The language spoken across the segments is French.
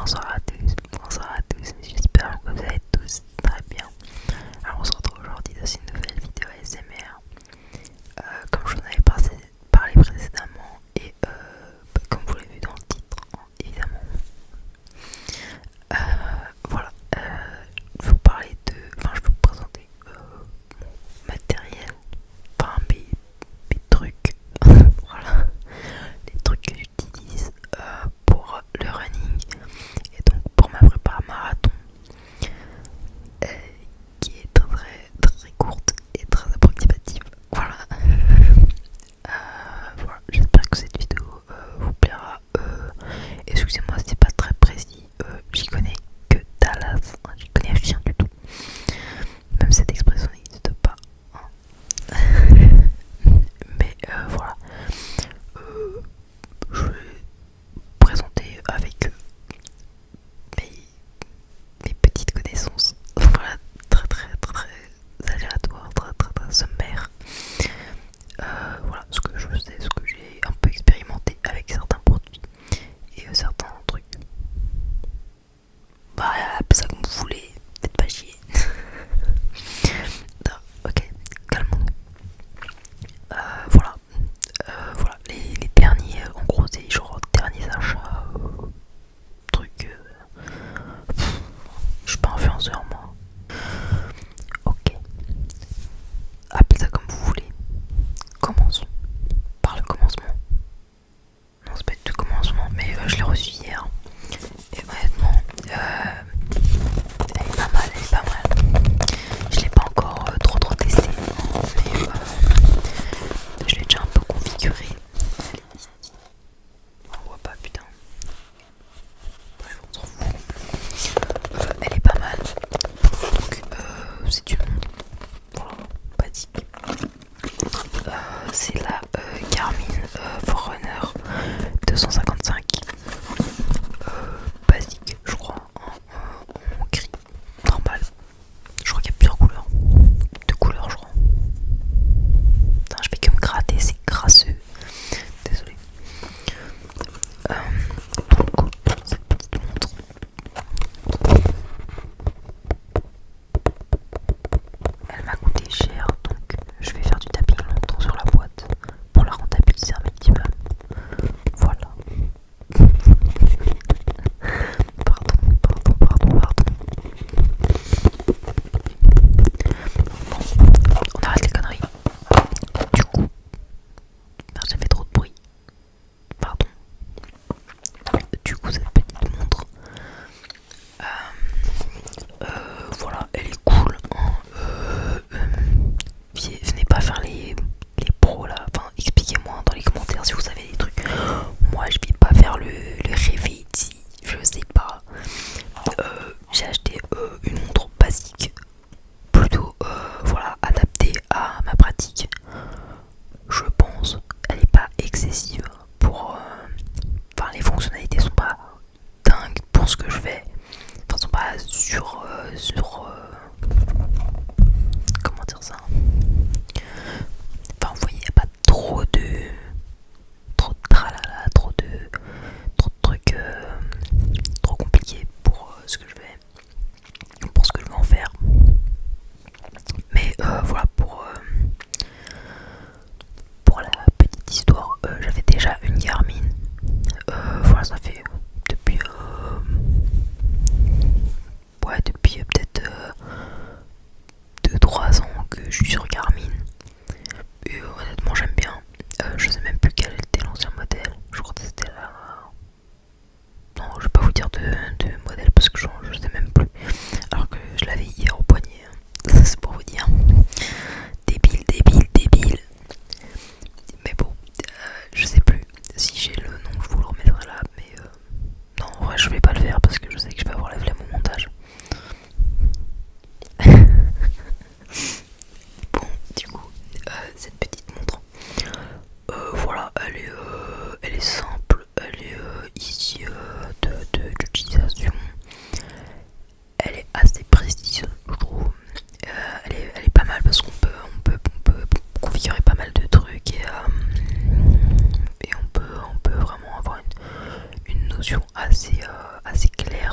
bonsoir à tous, j'espère que vous allez tous très bien. Alors on se retrouve aujourd'hui dans une nouvelle vidéo ASMR. Comme je vous en avais parlé précédemment et comme vous l'avez vu dans le titre, hein, évidemment. Voilà, je vais vous parler je vais vous présenter mon matériel, enfin mes trucs, voilà, les trucs que j'utilise pour le running et donc pour ma prépa marathon qui est très courte et très approximative. Voilà. Voilà, j'espère que cette vidéo vous plaira. Excusez-moi, c'est pas très précis. J'y connais que Dallas, hein, j'y connais rien du tout. Même cette expression n'existe pas. Hein. Mais voilà. Je vais présenter avec mes petites connaissances. Voilà, très aléatoires, très sommaires. Voilà, ce que je sais, ce que j'ai un peu expérimenté avec certains produits et certains trucs. Bah, appelez ça comme vous voulez, peut-être pas chier. Non, ok, calmons-nous. Voilà, voilà, les derniers, en gros, c'est genre derniers achats, trucs. Je suis pas influenceur, moi. Ok, appelez ça comme vous voulez. Commençons par le commencement. Non, c'est pas du tout le commencement, mais je l'ai reçu hier. Et honnêtement, elle est pas mal, elle est pas mal. Je l'ai pas encore trop testé, mais je l'ai déjà un peu configuré. Elle est ici. On voit pas, putain. Bref, on s'en fout. Elle est pas mal. Donc, c'est une montre. Voilà, basique. C'est la Garmin Forerunner 255. Basique, je crois, en gris normal. Je crois qu'il y a plusieurs couleurs. Deux couleurs, je crois. Putain, je fais que me gratter, c'est crasseux. Désolé. Donc, cette petite montre. Elle m'a coûté cher, donc je vais faire du tapping longtemps sur la boîte pour la rentabiliser un maximum. Voilà. Pardon. Bon, on arrête les conneries. Du coup, merde, j'ai fait trop de bruit. Pardon. Du coup, cette petite montre, voilà, elle est cool. Hein. Venez pas faire les pros là. Enfin, expliquez-moi dans les commentaires si vous avez des trucs. Moi, je vais pas faire le réveil ici. Je sais pas. J'ai acheté une montre basique, plutôt voilà, adaptée à ma pratique. Je pense, elle est pas excessive pour. Enfin, les fonctionnalités sont pas dingues pour ce que je fais. Enfin, sont pas comment dire ça. Enfin, vous voyez, y a pas trop de tralala, trop de trucs trop compliqués pour ce que je fais, pour ce que je veux en faire. Mais voilà, pour la petite histoire, j'avais déjà une Garmin. Voilà, ça fait depuis peut-être 2-3 ans que je suis sur Garmin. Et honnêtement, j'aime bien. Je sais même plus quel était l'ancien modèle. Je crois que c'était la. Non, je vais pas vous dire de modèle parce que je sais même plus. Alors que je l'avais hier au poignet. C'est pour vous dire. Débile. Mais bon, je sais plus. Si j'ai le nom, je vous le remettrai là. Mais non, en vrai, je vais pas le faire parce que je sais que je vais avoir la flemme au montage. Bon, du coup, cette petite montre, voilà, elle est simple, elle est easy d'utilisation, elle est assez précise, je trouve. Elle est pas mal parce qu'on peut configurer pas mal de trucs et on peut vraiment avoir une notion assez claire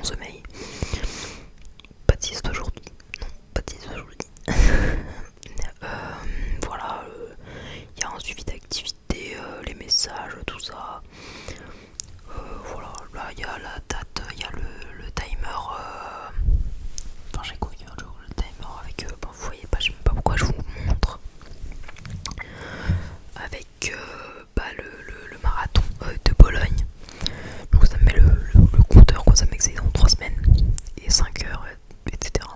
mon sommeil. Pas de sieste aujourd'hui. Non, pas de sieste aujourd'hui. Voilà, il y a un suivi d'activité, les messages, tout ça. Voilà, là il y a la date, il y a le timer. Enfin, j'ai couru un jour le timer avec. Bon, vous voyez pas, je sais même pas pourquoi je vous montre. Avec le marathon de Bologne. Donc ça me met le compteur, quoi, ça me met que c'est dans 3 semaines et 5 heures, etc.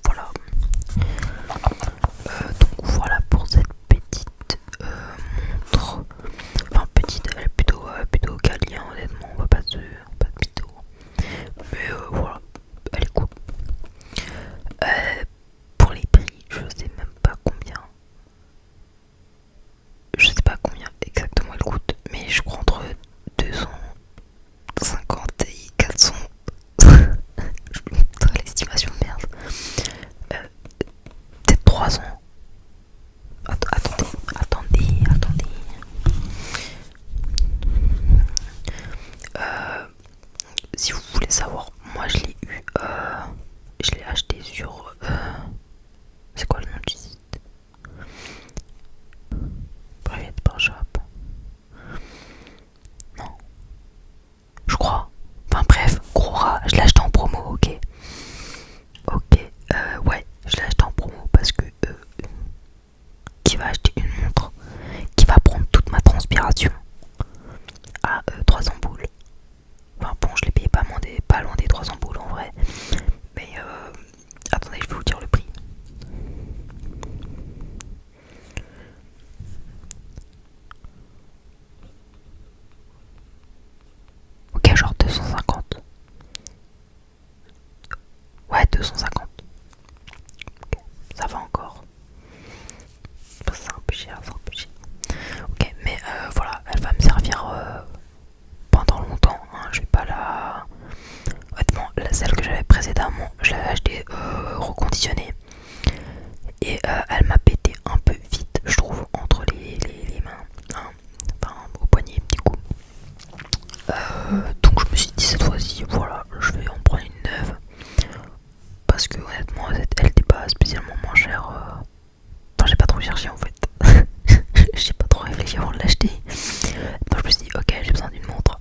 Voilà. Donc voilà pour cette petite montre. Enfin petite, elle est plutôt quali, hein, honnêtement, on va pas de mytho. Mais voilà, elle est cool. Pour les prix, je sais même pas combien. Je sais pas combien exactement elle coûte, mais je crois entre 250 et 400. L'estimation de merde. Peut-être 300. Attendez. Si vous voulez savoir, moi je l'ai eu. Je l'ai acheté sur. C'est quoi le nom du site? Private Bar Shop. Non. Je crois. Enfin bref, gros rat, je l'ai acheté en promo, ok. Ouais, je l'ai acheté en promo parce que qui va acheter une montre qui va prendre toute ma transpiration à 300 boules. Enfin bon, je l'ai payé pas loin des 300 boules en vrai. Mais attendez, je vais vous dire le prix. Ok, genre 250. Ouais, 250. Okay, ça va encore. C'est un peu cher, Ok, mais voilà, elle va me servir pendant longtemps. Hein. Je vais pas la. Honnêtement, celle que j'avais précédemment, je l'avais achetée reconditionnée. Et elle m'a pété un peu vite, je trouve, entre les mains. Hein. Enfin, au poignet, du coup. Donc je me suis dit cette fois-ci, voilà, je vais en prendre une neuve. Parce que honnêtement, elle n'était pas spécialement moins chère. Enfin, j'ai pas trop cherché en fait. J'ai pas trop réfléchi avant de l'acheter. Donc je me suis dit, ok, j'ai besoin d'une montre.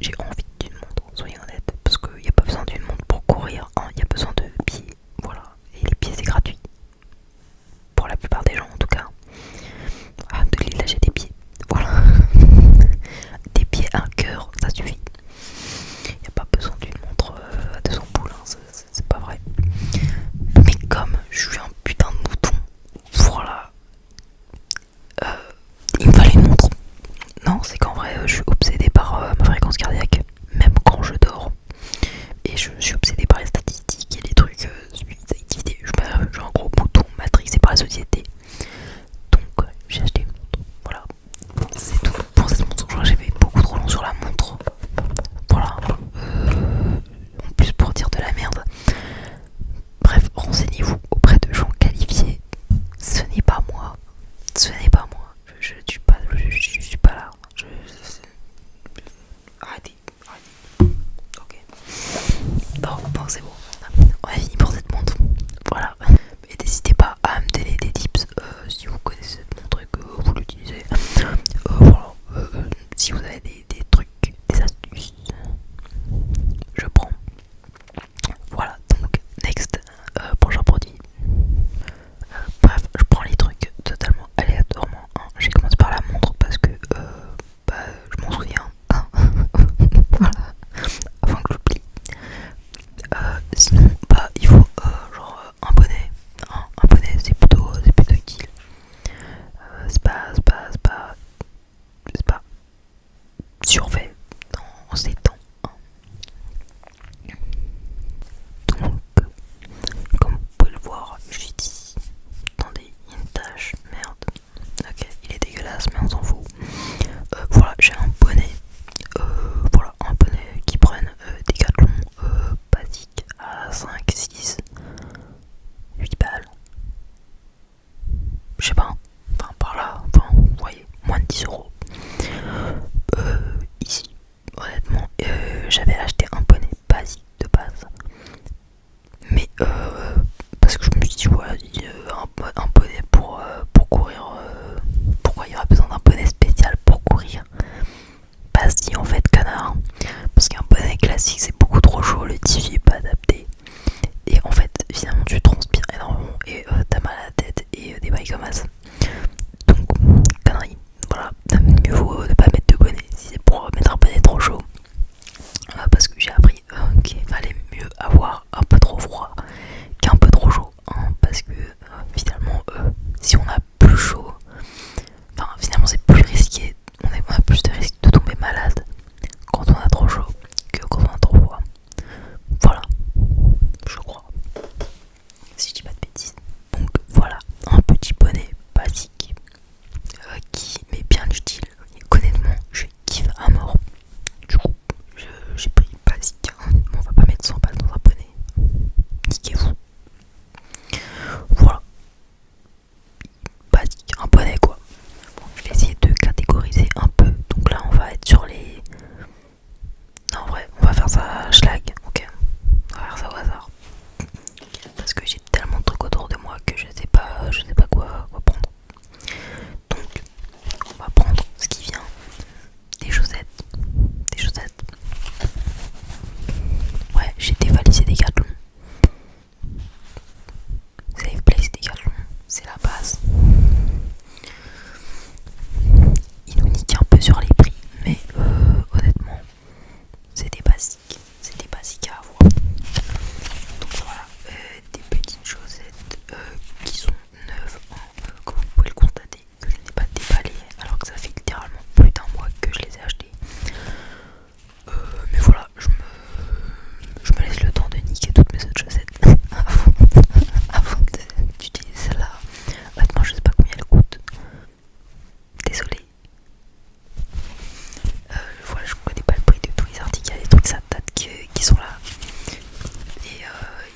J'ai envie d'une montre, soyons honnêtes. Parce qu'il n'y a pas besoin d'une montre pour courir. Il y a besoin de pieds. Voilà. Et les pieds, c'est gratuit. Pour la plupart des gens en tout cas. Ah, de l'île, j'ai des pieds. Voilà. Des pieds, un cœur, ça suffit. Il n'y a pas besoin d'une montre à 200 boules. Hein, c'est pas vrai. Mais comme je suis un putain de mouton, voilà. Il me fallait une montre. Non, c'est qu'en vrai, je suis obsédée par ma fréquence cardiaque, même quand je dors. Et je suis obsédée par les statistiques et les trucs suivis d'activité. Je suis un gros mouton matrixé par la société. Donc, j'ai acheté une montre. Voilà. C'est tout pour cette montre. Je crois que j'ai fait beaucoup trop long sur la montre. Voilà. En plus, pour dire de la merde. Bref, renseignez-vous auprès de gens qualifiés. Ce n'est pas moi. Je suis pas là. Arrêtez. Ok. Bon, c'est bon. On a fini pour cette montre. Voilà. Et n'hésitez pas à me donner des tips si vous connaissez cette montre et que vous l'utilisez. Voilà. Si vous avez des trucs, des astuces, je prends. Voilà. Donc, next. Prochain produit. Bref, je prends les trucs totalement aléatoirement. Hein. J'ai commencé par la montre parce que je m'en souviens. Hein. Voilà. Avant que j'oublie. faire ça schlag, ok. On va faire ça au hasard. Parce que j'ai tellement de trucs autour de moi que je sais pas quoi prendre. Donc, on va prendre ce qui vient. Des chaussettes. Des chaussettes. Ouais, j'ai dévalisé des Decathlon. Safe Place Decathlon, c'est la base. Il nous nique un peu sur les prix, mais honnêtement, c'est des basiques à avoir. Donc voilà, des petites chaussettes qui sont neuves, comme vous pouvez le constater, que je n'ai pas déballées alors que ça fait littéralement plus d'un mois que je les ai achetées. Mais voilà, je me laisse le temps de niquer toutes mes autres chaussettes avant d'utiliser celle-là. Honnêtement, je sais pas combien elle coûte. Désolée. Voilà, je connais pas le prix de tous les articles. Il y a des trucs ça date qui sont là. Et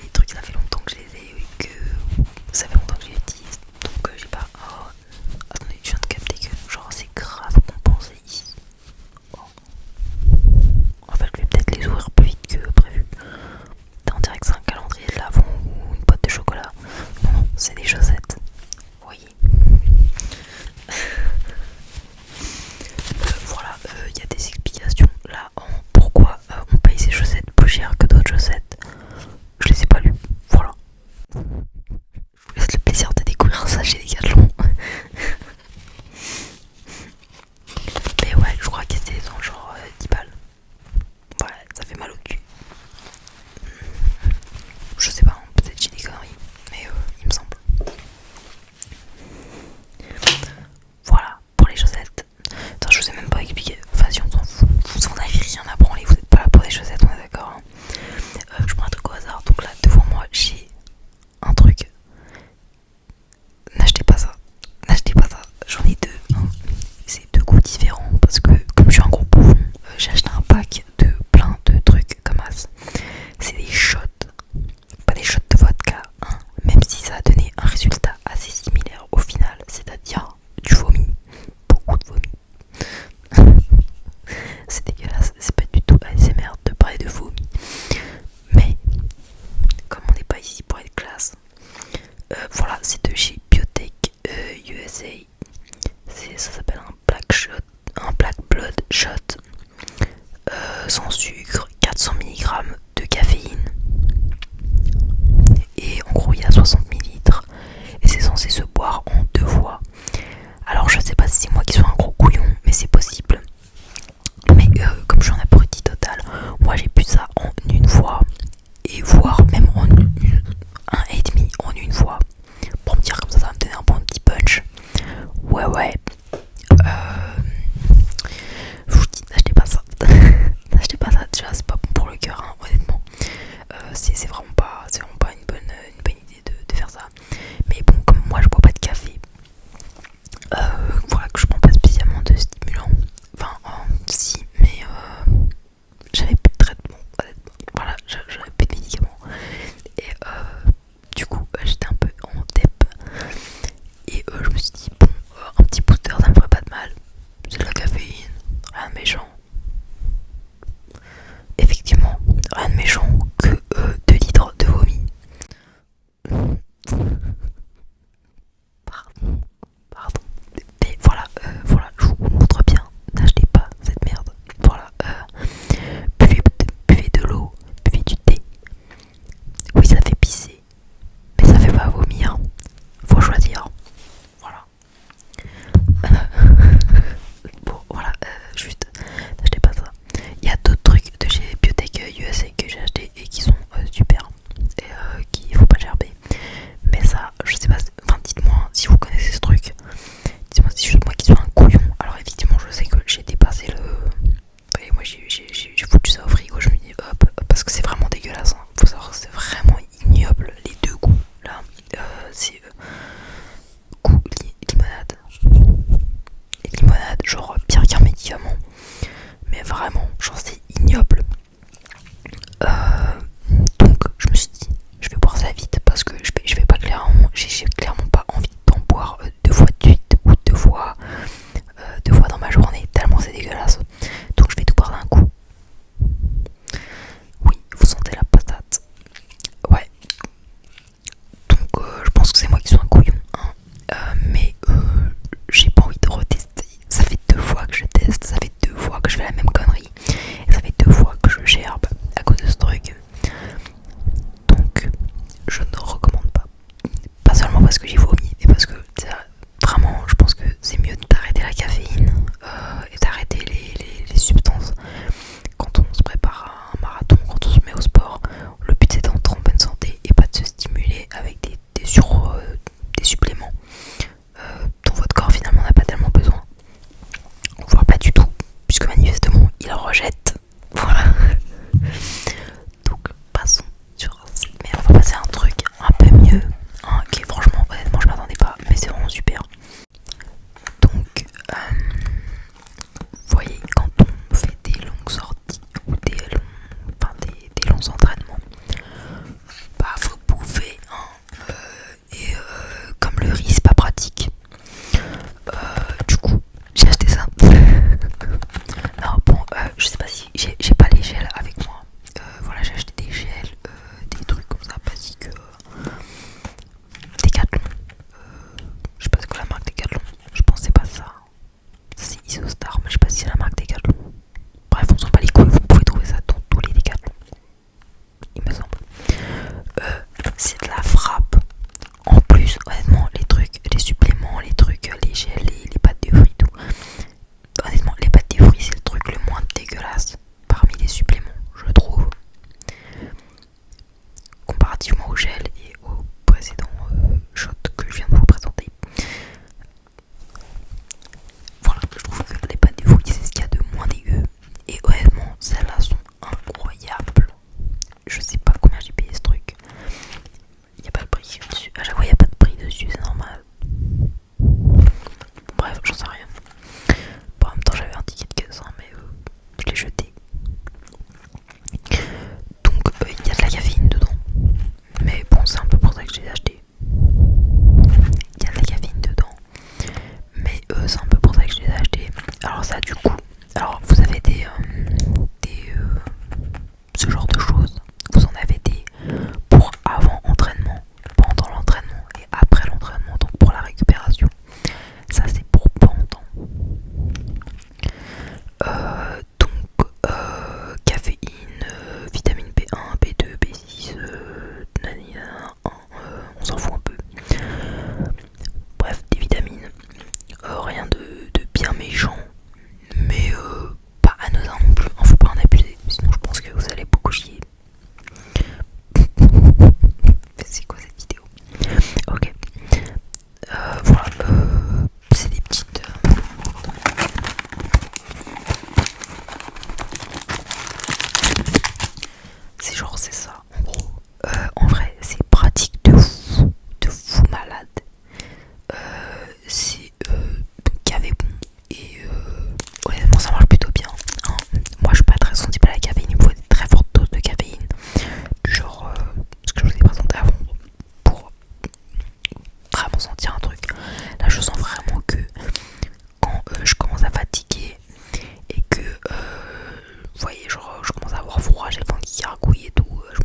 les trucs ça fait longtemps que je les ai et que ça fait longtemps que je les utilise. Donc j'ai pas. Oh, attendez, je viens de capter que genre c'est grave compensé ici. Oh. En fait, je vais peut-être les ouvrir plus vite que prévu. On dirait que c'est un calendrier de l'avant ou une boîte de chocolat. Non, c'est des chaussettes. Vous voyez. Voilà, il y a des explications là en pourquoi on paye ces chaussettes plus cher que d'autres chaussettes. Je les ai pas lues. Voilà. Je vous laisse le plaisir de découvrir ça chez Decathlon. Mais ouais, je crois que c'était dans genre 10 balles. Ouais, ça fait mal au cul. Je sais pas, peut-être j'ai des conneries, mais il me semble. Voilà, pour les chaussettes. Attends, je vous ai même pas expliqué. Vas-y, on s'en fout. Vous en avez rien à branler, vous êtes pas là pour les chaussettes, on est d'accord. Je prends un truc au hasard, donc là, devant moi, j'ai un truc. N'achetez pas ça. N'achetez pas ça. J'en ai deux. Hein. C'est deux goûts différents parce que, comme je suis un gros bouffon, j'ai acheté un pack de plein de trucs comme as. C'est des shots. Pas des shots de vodka, hein, même si ça a donné un résultat assez similaire au final, c'est-à-dire du vomi, beaucoup de vomi. C'est dégueulasse, c'est pas du tout ASMR de parler de vomi. Mais, comme on n'est pas ici pour être classe, voilà, c'est de chez Biotech USA. Ça s'appelle un Black Blood Shot, sans sucre, 400 mg de caféine. Et en gros il y a 60 millilitres et c'est censé se boire en 2 fois. Alors je sais pas si c'est moi qui suis un gros couillon, mais c'est possible. Mais comme je suis en abruti total, moi j'ai bu ça en une fois et voire même en un et demi en une fois pour me dire comme ça va me donner un bon petit punch. Ouais. Je vous dis, n'achetez pas ça. N'achetez pas ça, déjà c'est pas bon pour le cœur, hein, honnêtement. C'est vraiment pas une bonne idée de faire ça. Mais bon, comme moi je bois pas de café, voilà que je prends pas spécialement de stimulant. Enfin, si, mais j'avais plus de traitement, honnêtement. Voilà, j'avais plus de médicaments. Et du coup, j'étais un peu en dep. Et je me suis dit, bon, un petit booster ça me ferait pas de mal. C'est de la caféine, rien de méchant. Effectivement, rien de méchant que 2 litres comparativement au gel et au précédent shot que je viens de vous présenter. Voilà, je trouve que les pâtes défouillées c'est ce qu'il y a de moins dégueu. Et honnêtement, celles-là sont incroyables. Je sais pas combien j'ai payé ce truc. Il n'y a pas de prix dessus. À chaque fois, il n'y a pas de prix dessus, c'est normal. Bref, j'en sais rien. Bon, en même temps, j'avais un ticket de caisse, mais je l'ai jeté. Donc, il y a de la caféine dedans. Mais bon, c'est un peu pour ça que je l'ai acheté. Il y a de la caféine dedans. Mais c'est un peu pour ça que je les ai achetés. Alors ça, du coup, alors vous avez ce genre de choses. Vous en avez des pour avant entraînement, pendant l'entraînement et après l'entraînement, donc pour la récupération. Ça c'est pour pendant. Caféine, vitamine B1, B2, B6, nanana, on s'en fout un peu. Bref, des vitamines, rien de bien méchant, mais pas anodin non plus, faut pas en abuser, sinon je pense que vous allez beaucoup chier. C'est quoi cette vidéo? Ok, voilà, c'est des petites... c'est genre, c'est ça, en gros. En vrai, c'est pratique de fou malade. C'est gavé bon et honnêtement ça marche plutôt bien, hein. Moi je suis pas très sensible à la caféine, il me faut des très fortes doses de caféine, genre ce que je vous ai présenté avant, pour vraiment sentir un truc. Là je sens vraiment que quand je commence à fatiguer et que vous voyez, genre je commence à avoir froid, j'ai le ventre qui gargouille et tout, je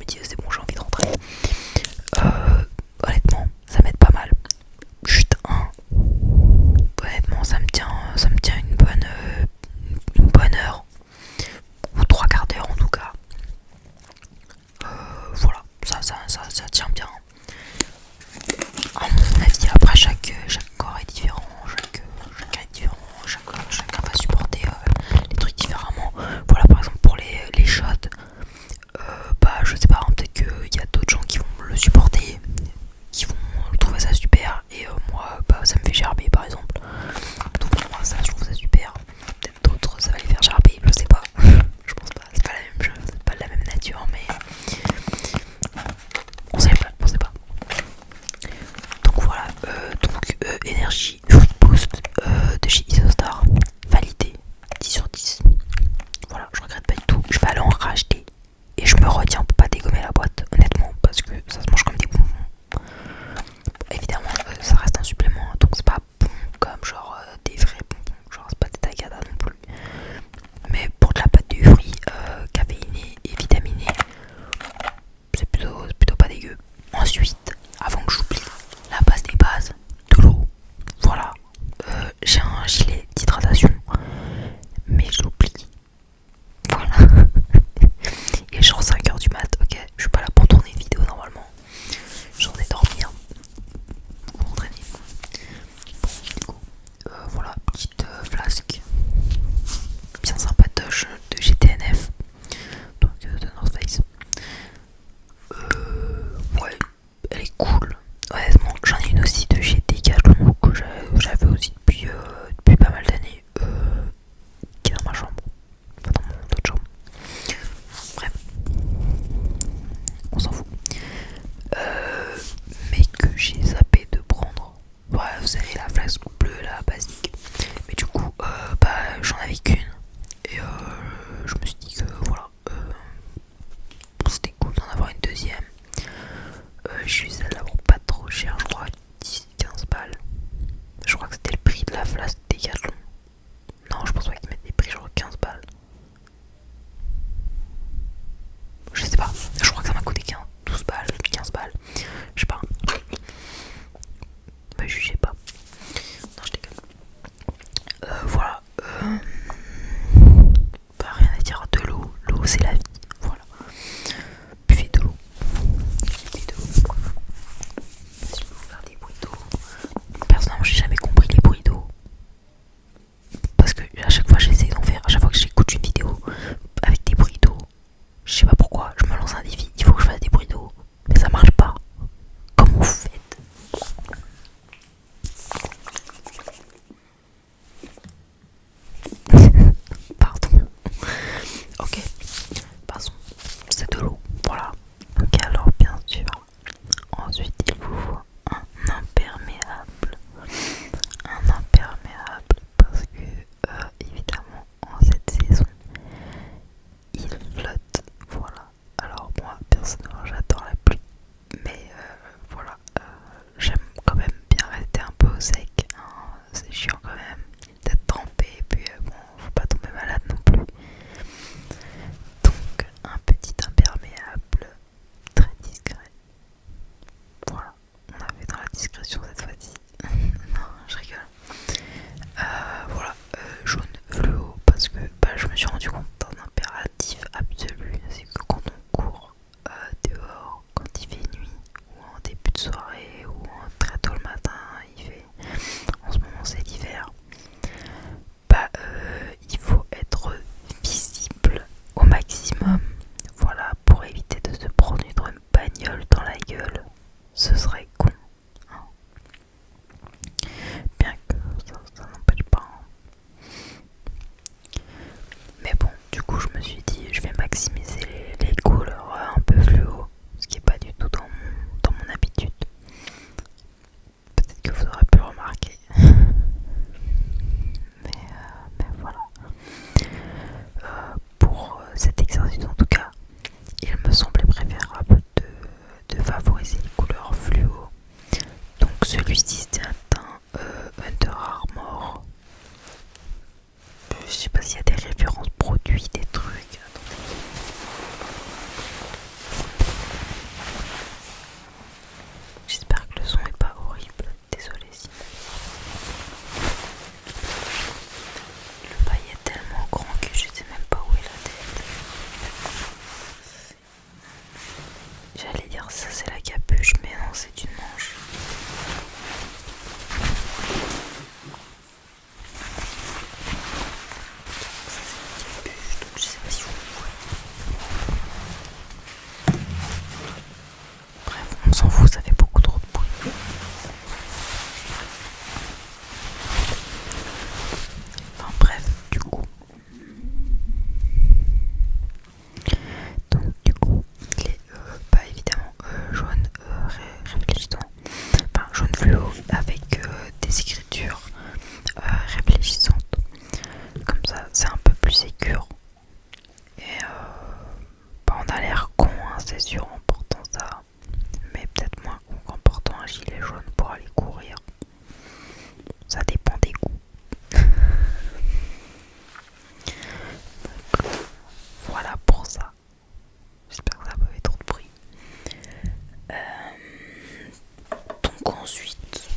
ensuite,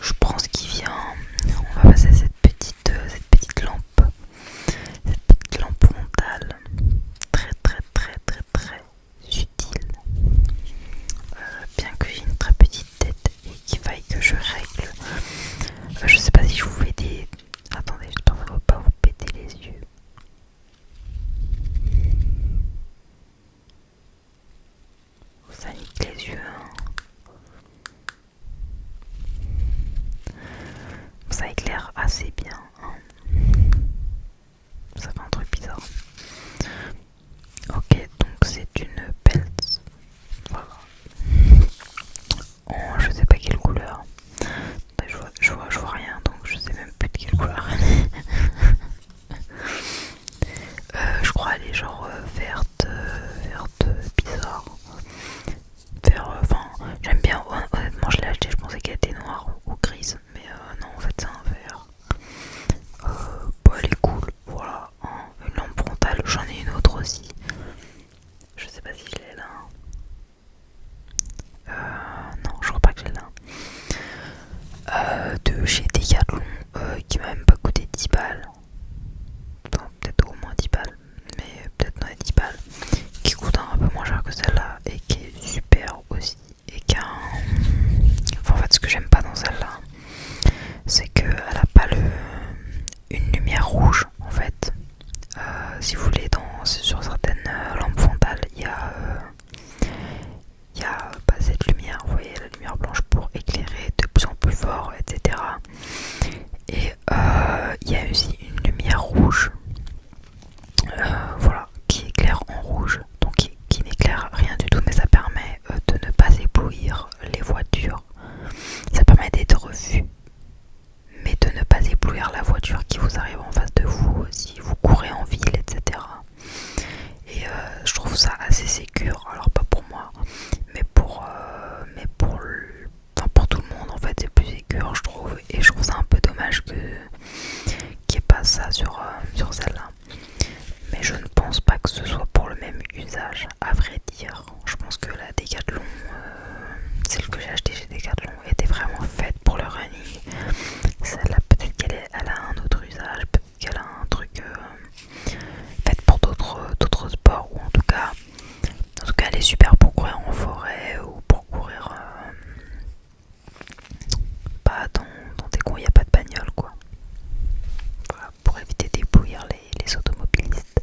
je pense qu'il vient. On va passer à cette petite lampe. Cette petite lampe frontale. Très très très très très utile. Bien que j'ai une très petite tête et qu'il faille que je règle. Je sais pas si je vous fais des. Attendez, j'espère que ça va pas vous péter les yeux. Ça nique les yeux, hein. Ça éclaire assez bien, hein. Ça fait un truc bizarre. Ok, donc c'est une pelt. Voilà. En je sais pas quelle couleur. Je vois rien, donc je sais même plus de quelle couleur elle est. Je crois elle est genre verte bizarre. Enfin, j'aime bien, honnêtement je l'ai acheté, je pensais qu'elle était noire ou grise, mais non en fait c'est un vert. Bon, elle est cool, voilà, hein. Une lampe frontale, j'en ai une autre aussi. Je sais pas si je l'ai là. Non, je crois pas que je l'ai là. De chez Decathlon, qui m'a même pas coûté 10 balles. Enfin, peut-être au moins 10 balles, mais peut-être dans les 10 balles. Qui coûte un peu moins cher que celle-là et qui est super aussi. Et qui a un... Enfin, en fait, ce que j'aime pas dans celle-là, c'est qu'elle a pas une lumière rouge en fait. Si vous voulez, sur certaines lampes frontales, il y a pas cette lumière, vous voyez, la lumière blanche pour éclairer de plus en plus fort, etc. Et il y a aussi une lumière rouge, voilà, qui éclaire en rouge, donc qui n'éclaire rien du tout, mais ça permet de ne pas éblouir les voitures. Ça permet d'être vu, mais de ne pas éblouir la voiture qui vous arrive en face de vous si vous courez en ville, etc. Et je trouve ça assez sécure, alors pas pour moi, mais pour tout le monde en fait, c'est plus sécure je trouve, et je trouve ça un peu dommage qu'il n'y ait pas ça sur celle-là. Mais je ne pense pas que ce soit pour le même usage, à vrai dire. Je pense que la Decathlon, celle que j'ai achetée chez Decathlon, était vraiment faite pour le running. Celle-là, peut-être qu'elle a un autre usage, peut-être qu'elle a un truc fait pour d'autres sports, ou en tout cas elle est super pour courir en forêt ou pour courir pas dans des coins où il n'y a pas de bagnole, quoi. Voilà, pour éviter d'éblouir les automobilistes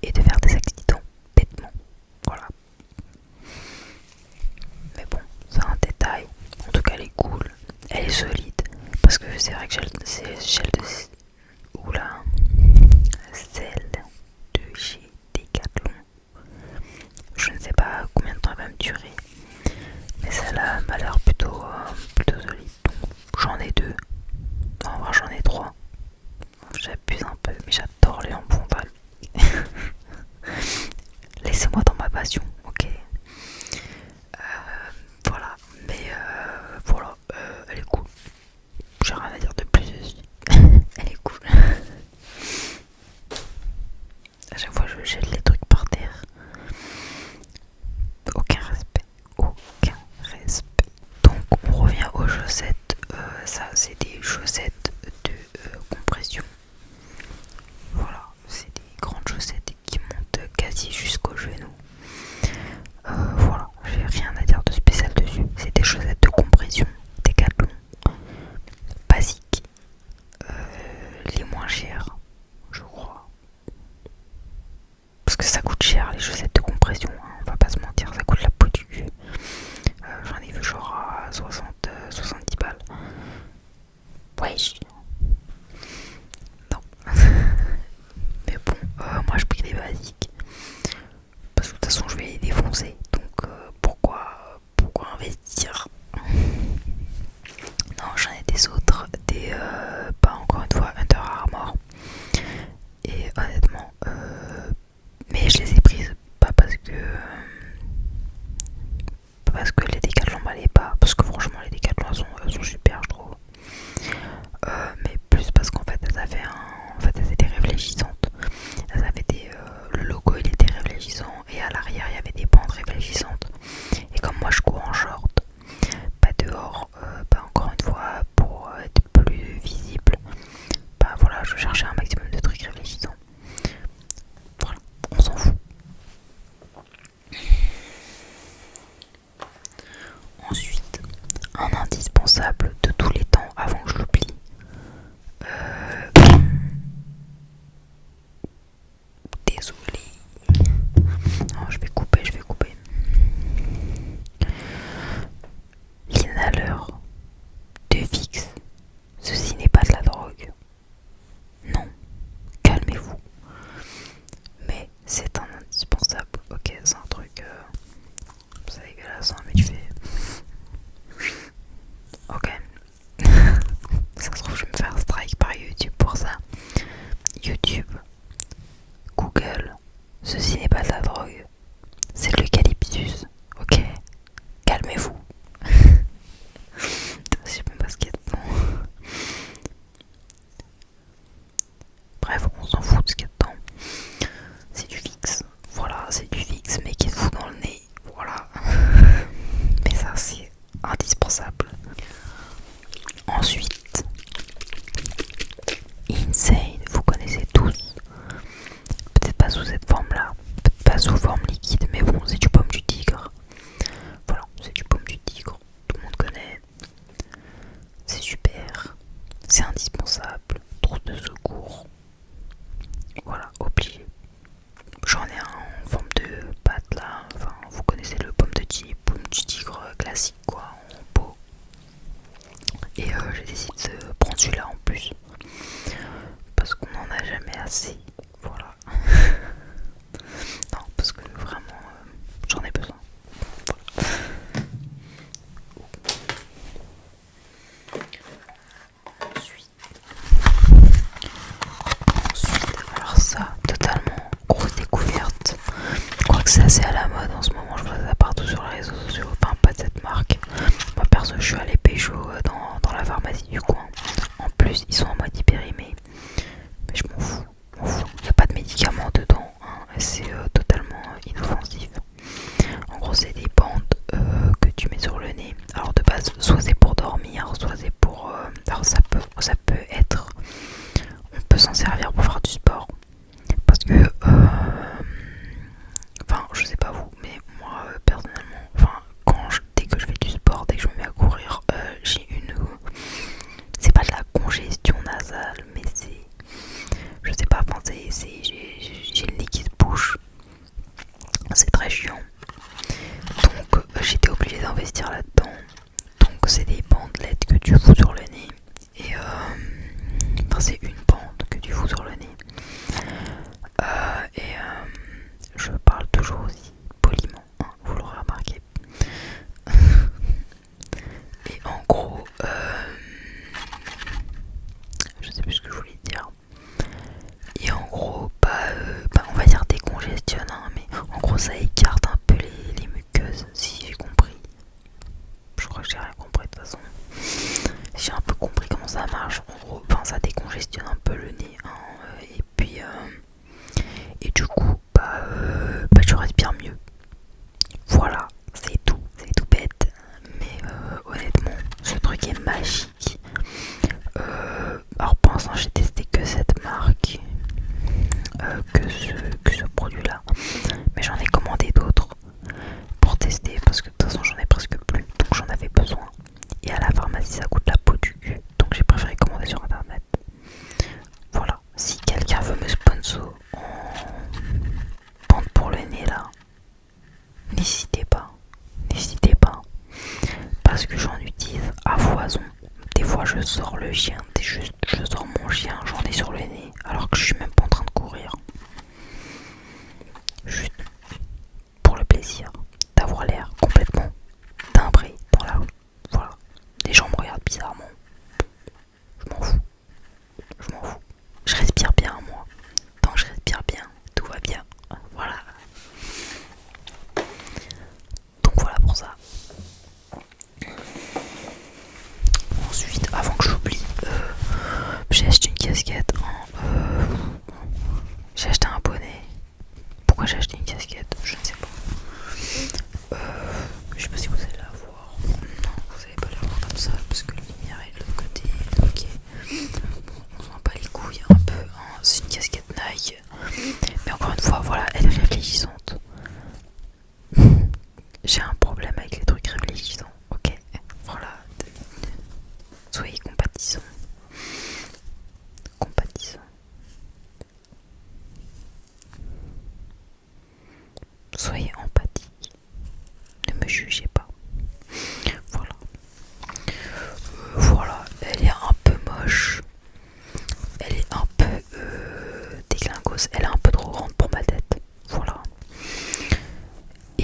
et de faire des accidents bêtement. Voilà. Mais bon, c'est un détail. En tout cas, elle est cool. Elle est solide. Parce que c'est vrai que celle de celle de chez Decathlon, je ne sais pas combien de temps elle va me durer. Mais celle-là m'a l'air plutôt solide. Donc j'en ai deux. En vrai, j'en ai trois. J'abuse un peu, mais j'adore les lampes frontales. Laissez-moi dans ma passion, ok. Voilà, mais voilà, elle est cool. J'ai rien à dire de plus dessus. Elle est cool. À chaque fois, je jette les trucs par terre. Aucun respect, aucun respect. Donc, on revient aux chaussettes. Ça, c'est des chaussettes de compression. Voilà, c'est des grandes chaussettes qui montent quasi jusqu'au genou. Voilà, j'ai rien à dire de spécial dessus. C'est des chaussettes de compression, Decathlon, basiques, les moins chères, je crois. Parce que ça coûte cher les chaussettes de compression, hein, on va pas se mentir, ça coûte la peau du cul. J'en ai vu genre à 70 balles. Wesh. Non. Mais bon, moi je pris des basiques. Parce que de toute façon je vais les défoncer. Donc pourquoi investir? Non, j'en ai des autres. Pas encore une fois Under Armour. Et honnêtement, mais je les ai prises pas parce que les Decathlon m'allaient pas. Parce que franchement les Decathlon elles sont super je trouve. Mais plus parce qu'en fait elles étaient réfléchissantes. Elles avaient le logo il était réfléchissant et à l'arrière il y avait des bandes réfléchissantes indispensable de tous les temps avant que je l'oublie. Désolé. Non, je vais couper. L'inhaleur de Vicks. Ceci n'est pas de la drogue. Non, calmez-vous. Mais c'est un indispensable. Ok, c'est un truc... c'est dégueulasse, hein, mais tu fais... Ok. Ça se trouve, je vais me faire strike par YouTube pour ça. YouTube, Google, ceci n'est pas de la drogue. C'est de l'eucalyptus. Ok, calmez-vous. Je sais même pas ce qu'il y a dedans. Bref, on s'en fout de ce qu'il y a dedans. C'est du Vicks. Voilà, c'est du Vicks, mais qui se fout dans le nez. Voilà. Mais ça, c'est indispensable. Ensuite, Insane, vous connaissez tous. Peut-être pas sous cette forme-là, peut-être pas sous forme liquide, mais bon, c'est du pomme du tigre. Voilà, c'est du pomme du tigre. Tout le monde connaît. C'est super. C'est indispensable. Trousse de secours. Voilà, obligé. J'en ai un en forme de pâte là. Enfin, vous connaissez le pomme du tigre classique quoi, en pot. Et j'ai décidé de prendre celui-là en plus. Parce qu'on n'en a jamais assez. Voilà. Non, parce que vraiment, j'en ai besoin. Voilà. Ensuite, alors ça, totalement grosse découverte. Je crois que c'est assez à la mode en ce moment, je vois ça partout sur les réseaux sociaux. Enfin, pas de cette marque. Moi perso, je suis allée pécho dans la pharmacie du coin. En plus, ils sont en mode hypérimé. Mais je m'en fous. Il n'y a pas de médicaments dedans. Hein, et c'est totalement inoffensif. En gros, c'est des bandes que tu mets sur le nez. Alors de base, soit c'est pour dormir, soit c'est pour... alors ça peut être... On peut s'en servir pour faire du sport. Parce que... enfin, je sais pas vous, mais moi, personnellement... Enfin, dès que je fais du sport, dès que je me mets à courir, j'ai une... c'est pas de la congestion nasale, mais c'est... Je sais pas, enfin, j'ai le nez qui se bouche. C'est très chiant. Donc j'étais obligée d'investir là-dedans. Donc c'est des bandelettes que tu fous sur le nez. Et enfin c'est une bande que tu fous sur le nez. Je parle toujours aussi poliment, hein, vous l'aurez remarqué. Et en gros, je sais plus ce que je voulais dire. Et en gros, on va dire décongestionne, hein, mais en gros ça écarte un peu les muqueuses, si j'ai compris. Je crois que j'ai rien compris de toute façon. J'ai un peu compris comment ça marche. En gros, enfin, ça décongestionne un peu le nez, hein, et puis et du coup, tu respires mieux. Voilà, c'est tout bête, mais honnêtement, ce truc est magique. Alors pour l'instant, j'ai testé que cette marque, que ce produit-là, mais j'en ai commandé d'autres pour tester parce que de toute façon, j'en ai presque plus, donc j'en avais besoin. Et à la pharmacie, ça coûte la peau du cul, donc j'ai préféré commander sur internet. Voilà, si quelqu'un veut me sponsor en bande pour le nez là, n'hésitez pas, parce que j'en utilise à foison. Des fois je sors le chien, je sors mon chien, j'en ai sur le nez, alors que je suis même pas en train de courir. Juste pour le plaisir d'avoir l'air complètement timbré dans la rue. Voilà. Les gens me regardent bizarrement. Je m'en fous. Je respire bien moi. Tant que je respire bien, tout va bien. Voilà. Donc voilà pour ça. Ensuite, avant que j'oublie, j'ai acheté une casquette.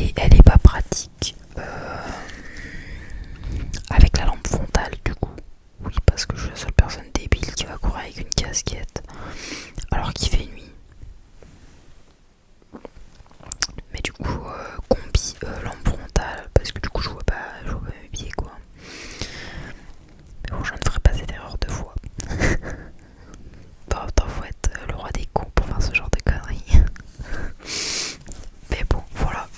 et elle est pas pratique avec la lampe frontale du coup. Oui, parce que je suis la seule personne débile qui va courir avec une casquette alors qu'il fait nuit. Mais du coup, combi lampe frontale, parce que du coup je vois pas mes pieds quoi. Mais bon, je ne ferai pas cette erreur deux fois. Tant faut être le roi des cons pour faire ce genre de conneries. Mais bon, voilà,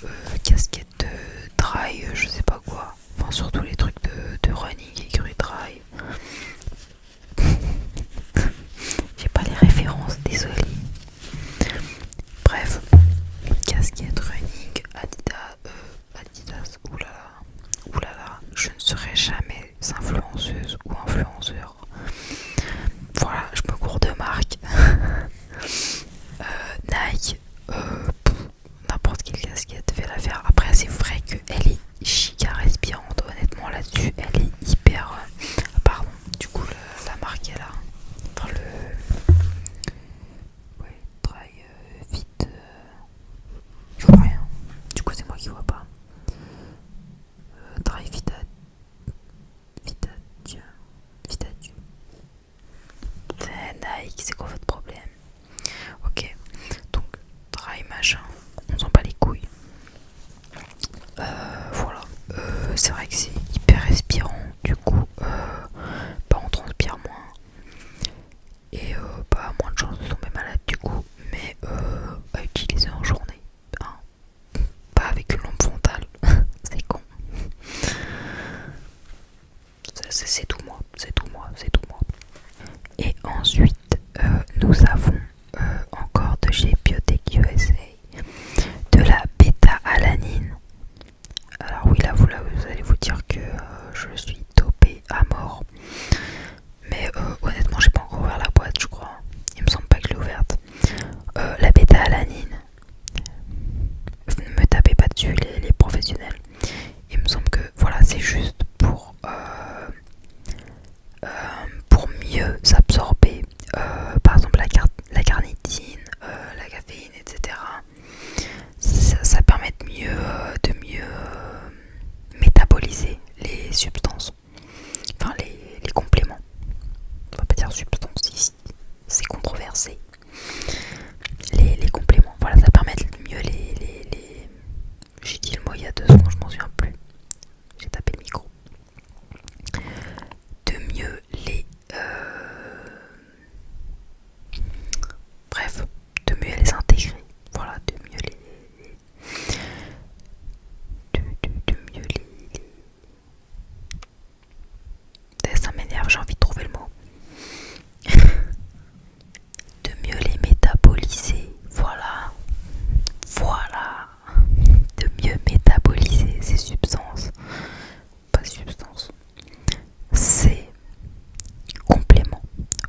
casquette de trail, je sais pas quoi. Enfin, surtout les trucs de running et grue trail. J'ai pas les références, désolé. Bref, casquette running, Adidas, oulala, je ne serai jamais influenceuse ou influenceur. Voilà, je me cours de marque. Nike, n'importe quelle casquette fait l'affaire. Après, c'est vrai qu'elle est giga respirante, honnêtement là-dessus, elle est hyper. Pardon, du coup, la marque est là. Enfin, ouais, Dry Fit. Je vois rien. Du coup, c'est moi qui vois pas. Dry Vitadu. Nike, c'est quoi votre problème? Ok, donc Dry machin, on s'en bat les couilles. Voilà, c'est vrai que c'est hyper respirant, du coup, bah on transpire moins et bah moins de chances de tomber malade du coup, mais à utiliser en journée, hein. Pas avec une lampe frontale, c'est con. C'est tout moi, c'est tout moi. Et ensuite, nous avons encore de chez Biotech USA de la bêta-alanine. Alors oui, là vous allez vous dire que je suis dopé à mort. Mais honnêtement, j'ai pas encore ouvert la boîte, je crois. Il me semble pas que je l'ai ouverte. La bêta-alanine, ne me tapez pas dessus les professionnels. Il me semble que voilà, c'est juste pour mieux s'absorber, par exemple la carnitine, la caféine, etc. Ça permet de mieux métaboliser les substances, enfin les compléments. On va pas dire substances ici, c'est controversé. Les compléments, voilà, ça permet de mieux les... J'ai dit le mot il y a 2 secondes, je m'en souviens plus. J'ai tapé le micro. De mieux bref, de mieux les intégrer. Voilà, de mieux de mieux ça m'énerve, j'ai envie de trouver le mot. De mieux les métaboliser. Voilà. De mieux métaboliser ces substances. Pas substances. Ces compléments.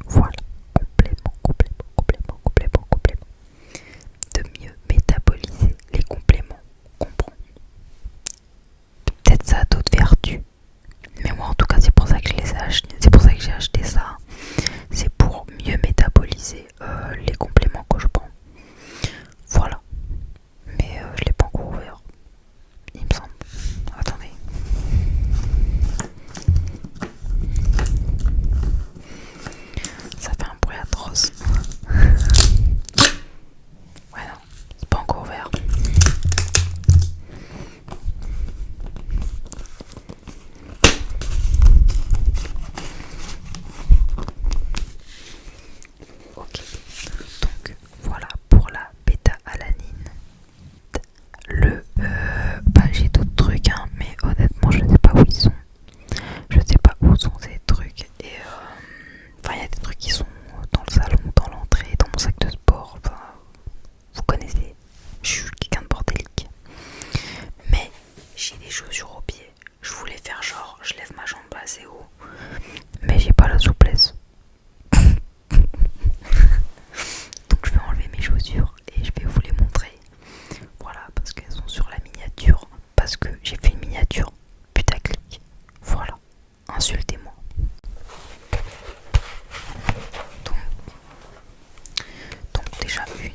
Voilà. Complément. De mieux métaboliser les compléments. On comprend. Peut-être ça a d'autres vertus. Mais moi en tout cas c'est pour ça que je les ai achetés. C'est pour ça que j'ai acheté ça. C'est pour mieux métaboliser les compléments que je prends. Voilà. Mais je l'ai pas encore ouvert. Il me semble. Attendez. Ça fait un bruit atroce. Ouais non, c'est pas encore ouvert. Ok. Donc voilà pour la bêta-alanine. J'ai d'autres trucs hein, mais honnêtement je sais pas où ils sont. Je sais pas où sont ces trucs et enfin il y a des trucs qui sont dans le salon, dans l'entrée, dans mon sac de sport, enfin vous connaissez, je suis quelqu'un de bordélique. Mais j'ai des chaussures aux pieds, je voulais faire genre je lève ma jambe assez haut, mais j'ai pas la souplesse. Donc je vais enlever mes chaussures et je vais vous les montrer. Voilà, parce qu'elles sont sur la miniature, parce que j'ai fait une miniature putaclic. Voilà, insultez-moi. Donc déjà une.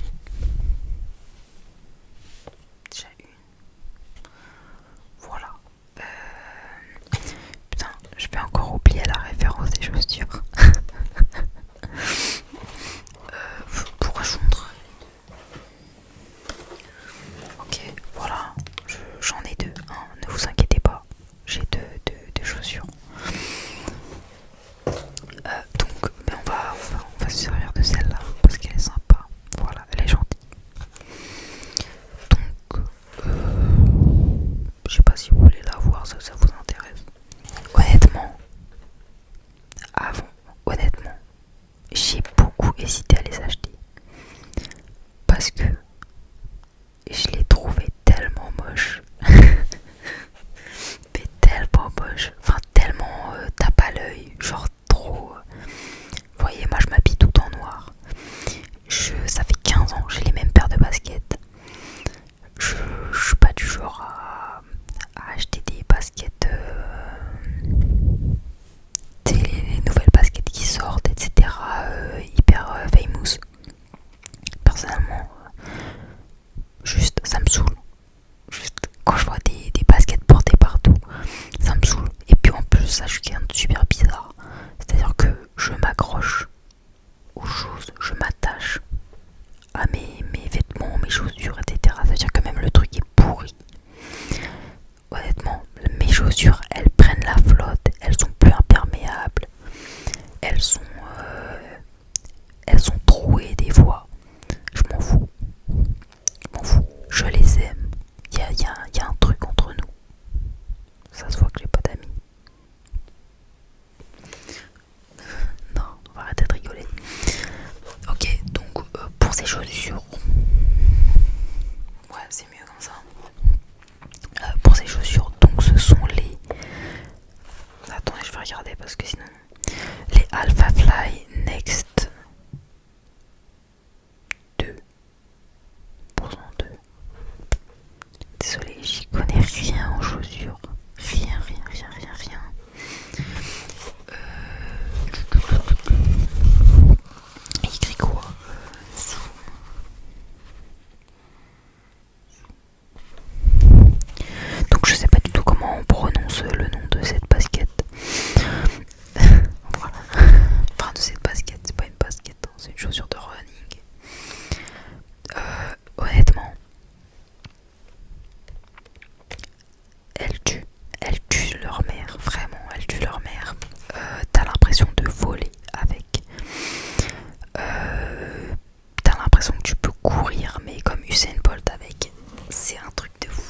y a un truc entre nous. Ça se voit que j'ai pas d'amis. Non, on va arrêter de rigoler. Ok, donc pour ces chaussures, ouais, c'est mieux comme ça. Pour ces chaussures, donc ce sont les... Attendez, je vais regarder parce que sinon... Les Alpha Fly Next 2. %2. Désolée, j'y connais rien en chaussures. Rien. Écrit quoi Donc je sais pas du tout comment on prononce le nom de cette basket. Voilà. Enfin de cette basket, c'est pas une basket, hein, c'est une chaussure de running. Honnêtement, elles tuent leur mère, vraiment, elles tuent leur mère. T'as l'impression de voler avec. T'as l'impression que tu peux courir, mais comme Usain Bolt avec. C'est un truc de fou.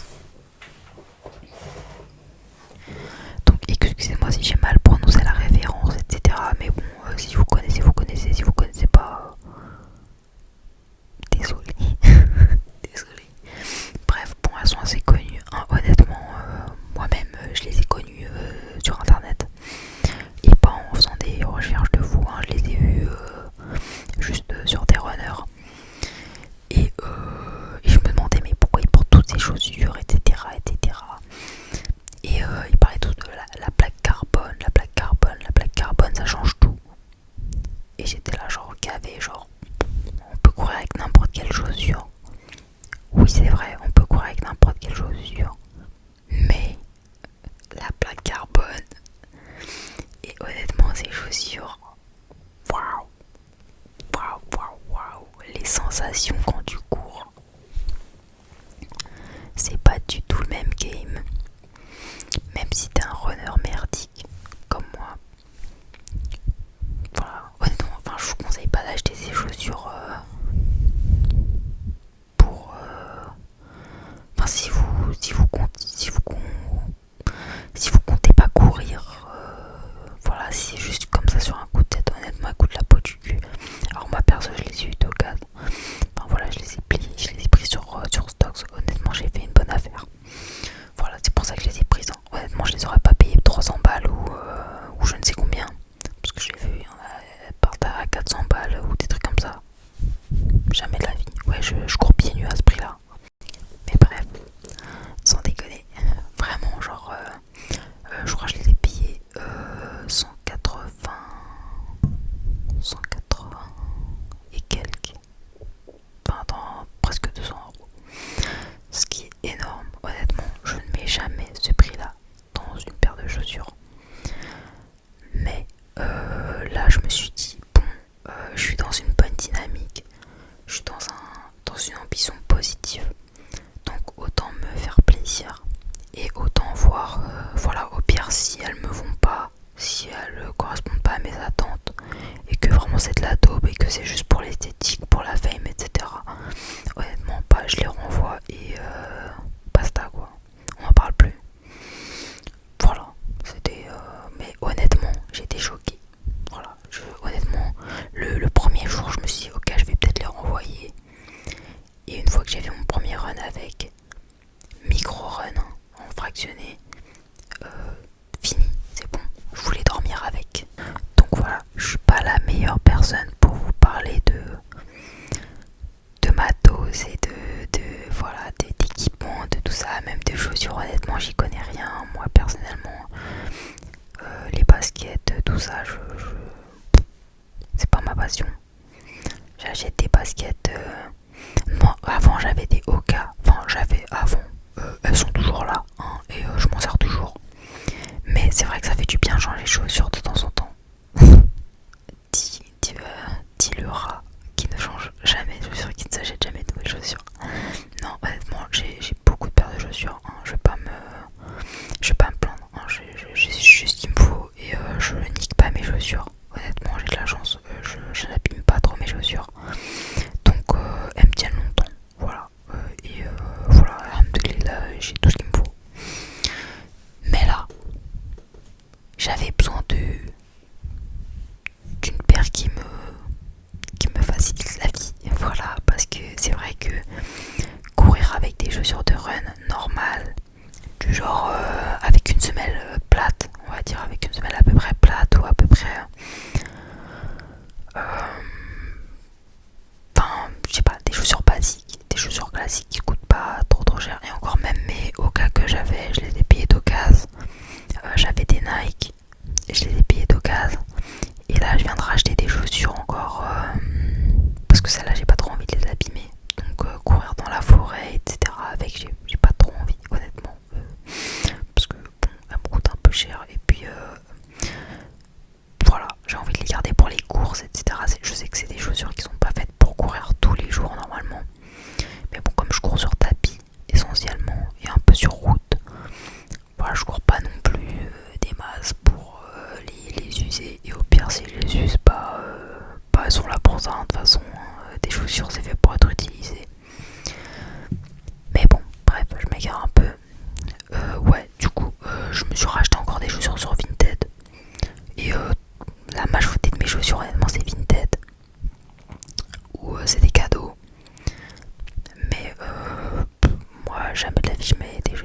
Donc excusez-moi si j'ai mal prononcé la référence, etc. Mais bon, si vous connaissez, vous connaissez. Si vous connaissez pas, désolé. Désolé. Bref, bon, elles sont assez connues, hein. Honnêtement, moi-même, je les ai connues sur internet. Et pas en faisant des recherches de fou, hein. Je les ai vues juste sur des runners. Et je me demandais mais pourquoi ils portent toutes ces chaussures, etc. Et ils parlaient tous de la plaque carbone, ça change tout. Et j'étais là genre gavé, genre on peut courir avec n'importe quelle chaussure. Oui c'est vrai, on peut courir avec n'importe quelle chaussure. Mais la plaque carbone, et honnêtement ces chaussures, waouh, les sensations quand tu cours, c'est pas du tout le même game. Même si t'es un runner merdique comme moi, voilà, honnêtement, enfin, je vous conseille pas d'acheter ces chaussures pour enfin si vous comptez pas courir, voilà, si c'est juste comme ça sur un coup de tête, honnêtement elles coûtent la peau du cul. Alors moi perso je les ai eu d'occasion, enfin voilà, je les ai pris sur Stocks. Honnêtement j'ai fait une bonne affaire. Voilà, c'est pour ça que je les ai prises, hein. Honnêtement je les aurais pas payé 300 balles ou je ne sais combien, parce que je l'ai vu, elles partent à 400 balles ou des trucs comme ça. Jamais de la vie. Ouais, je cours pieds nus à ce prix là. Mais bref, sans déconner, vraiment genre je crois que je les ai payés 180 et quelques, enfin dans presque 200 €, ce qui est énorme. Honnêtement je ne mets jamais ce prix là dans une paire de chaussures. Mais là je me suis dit bon, je suis dans une bonne dynamique, je suis dans une ambition positive, donc autant me faire plaisir et autant voir, voilà, au pire si elles me vont pas, si elles correspondent pas à mes attentes et que vraiment c'est de la daube et que c'est juste pour l'esthétique, pour la fame, etc. Honnêtement pas, je les renvoie et basta quoi, on en parle plus. Voilà, c'était mais honnêtement j'étais choquée. Voilà, honnêtement le premier jour je me suis dit ok je vais peut-être les renvoyer. Et une fois que j'ai fait mon premier run avec, micro run, hein, en fractionné, fini, c'est bon, je voulais dormir avec. Donc voilà, je suis pas la meilleure personne pour vous parler de matos et voilà, d'équipements, de tout ça, même de chaussures. Honnêtement j'y connais rien, moi personnellement. Les baskets, tout ça, c'est pas ma passion. J'achète des baskets. Moi, avant j'avais des Oka. Enfin, j'avais avant. Elles sont toujours là, hein, et je m'en sers toujours. Mais c'est vrai que ça fait du bien changer les chaussures de temps en temps. Dis le rat qui ne change jamais de chaussures, qui ne s'achète jamais de nouvelles chaussures. Non, honnêtement, j'ai beaucoup de paires de chaussures. Hein. Je vais pas me plaindre. Hein. J'ai juste ce qu'il me faut et je nique pas mes chaussures. Honnêtement, j'ai de la chance. Je n'abîme pas trop mes chaussures. Donc, elles me tiennent longtemps. Voilà. Et voilà, alhamdoulilah. j'avais besoin d'une paire qui me facilite la vie. Voilà, parce que c'est vrai que courir avec des chaussures de run normales, du genre avec une semelle plate, on va dire avec une semelle à peu près plate ou à peu près enfin je sais pas, des chaussures basiques, des chaussures classiques qui coûtent pas trop cher, et encore même mes Oka que j'avais, je les ai payés d'occasion. J'avais des Nike, je les ai payés d'occasion, et là je viens de racheter des chaussures encore parce que celles-là j'ai pas trop envie de les abîmer, donc courir dans la forêt etc avec, j'ai pas trop envie honnêtement, parce que bon, elles me coûtent un peu cher, et puis voilà, j'ai envie de les garder pour les courses etc. Je sais que c'est des chaussures qui sont pas faites pour courir tous les jours normalement, mais bon, comme je cours sur tapis essentiellement et un peu sur route, voilà, je cours pas non plus des masses pour les user, et au pire si je les use pas, elles sont là pour ça, hein, de toute façon, des chaussures c'est fait pour être utilisé. Mais bon, bref, je m'égare un peu. Ouais, du coup, je me suis racheté encore des chaussures sur Vinted, et la majorité de mes chaussures honnêtement c'est Vinted, ou c'est des cadeaux. Mais moi jamais de la vie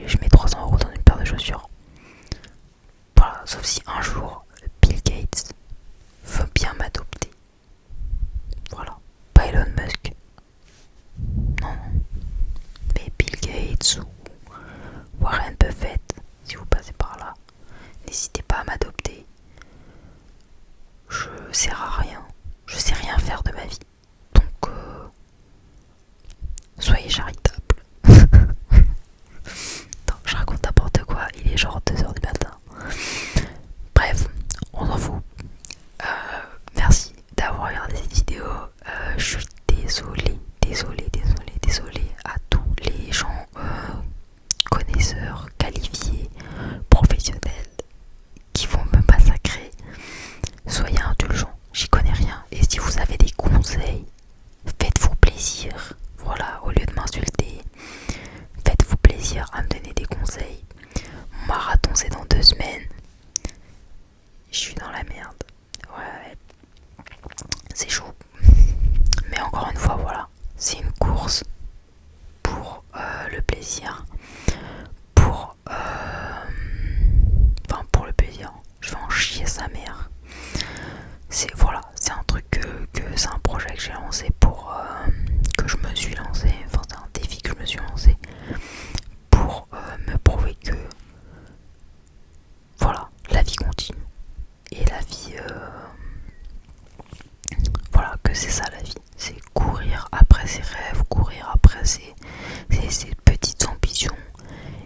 je mets 300 € dans une paire de chaussures. Voilà, sauf si un jour Bill Gates veut bien m'adopter. Voilà, pas Elon Musk, non, mais Bill Gates ou Warren Buffett, si vous passez par là, n'hésitez pas à m'adopter. Je sers à rien, je sais rien faire de ma vie, donc soyez charitable. Non, je raconte n'importe quoi, il est genre 2h du matin. Bref, on s'en fout. Merci d'avoir regardé cette vidéo. Je suis désolée à tous les gens connaisseurs, qualifiés, professionnels qui vont me massacrer. Soyez indulgents, j'y connais rien. Et si vous avez des conseils, faites-vous plaisir. Voilà, au lieu de m'insulter, faites-vous plaisir à me donner des conseils. Mon marathon c'est dans 2 semaines. Je suis dans la merde. Ouais, c'est chaud. Mais encore une fois, voilà, c'est une course pour le plaisir. Pour le plaisir. Je vais en chier sa mère. C'est un truc c'est un projet que j'ai lancé pour que je me suis lancé. Enfin, c'est un défi que je me suis lancé pour me prouver que voilà, la vie continue. Et la vie, voilà, que c'est ça la vie. C'est courir après ses rêves, courir après ses petites ambitions.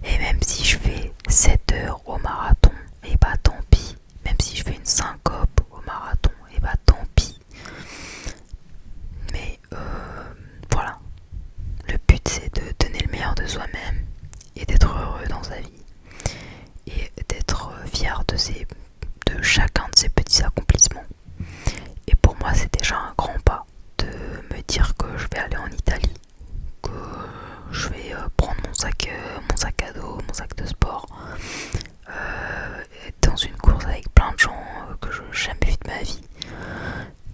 Et même si je fais 7 heures au marathon, et bah tant pis. Même si je fais une syncope au marathon, et bah tant pis. Mais voilà, le but c'est de donner le meilleur de soi-même et d'être heureux dans sa vie. Et d'être fier de chacun de ses petits accomplissements. Et pour moi c'est déjà un grand pas de me dire que je vais aller en Italie, que je vais prendre mon sac à dos, mon sac de sport, être dans une course avec plein de gens que je n'ai jamais vu de ma vie,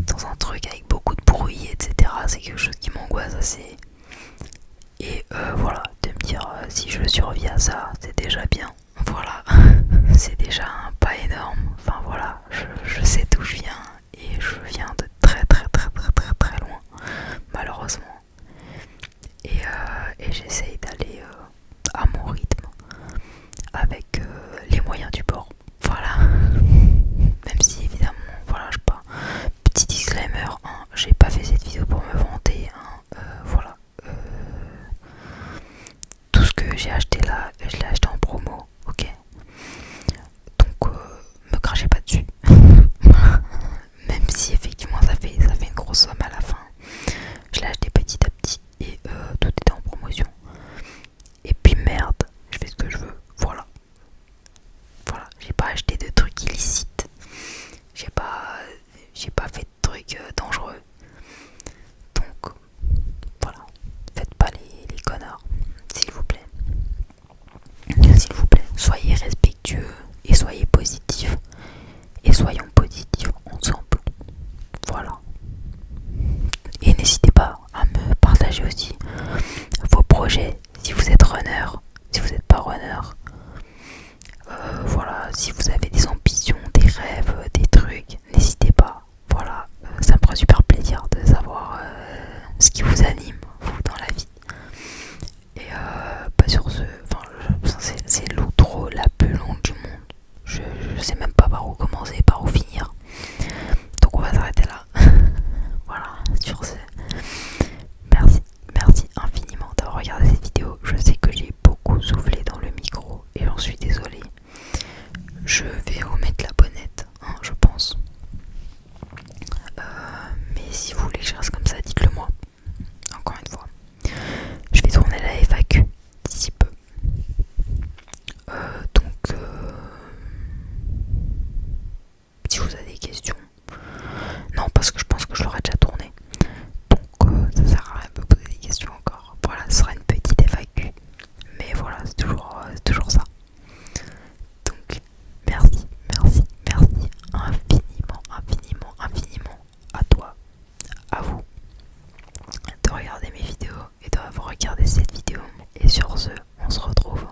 dans un truc avec beaucoup de bruit, etc. C'est quelque chose qui m'angoisse assez. Et voilà, de me dire si je survis à ça, c'est déjà bien. Voilà, c'est déjà un pas énorme. Enfin voilà, je sais d'où je viens, et je viens de très loin, malheureusement. Et j'essaye d'aller à mon rythme, avec les moyens du bord. Voilà. Même si évidemment, voilà, je sais pas. Petit disclaimer, hein, j'ai pas fait cette vidéo pour me vanter. Hein, voilà. Tout ce que j'ai acheté là, je l'ai acheté en promo, ok. Donc me crachez pas dessus. Même si effectivement ça fait une grosse somme à la fin. Je l'ai acheté petit à petit, et tout était en promotion. Et puis merde, je fais ce que je veux. Voilà. Voilà, j'ai pas acheté de trucs illicites. J'ai pas fait de trucs dangereux. Donc voilà, faites pas les connards, s'il vous plaît. suis désolée. Je vais remettre la bonnette, hein, je pense. Mais si vous voulez que je reste comme ça, dites-le moi. Encore une fois. Je vais tourner la FAQ d'ici peu. Donc, si vous avez des questions. Non, parce que je pense que je l'aurai déjà tourné. Donc, ça sert à rien de me poser des questions encore. Voilà, ce sera une petite FAQ. Mais voilà, c'est toujours ça. Donc, merci infiniment à toi, à vous, de regarder mes vidéos et d'avoir regardé cette vidéo. Et sur ce, on se retrouve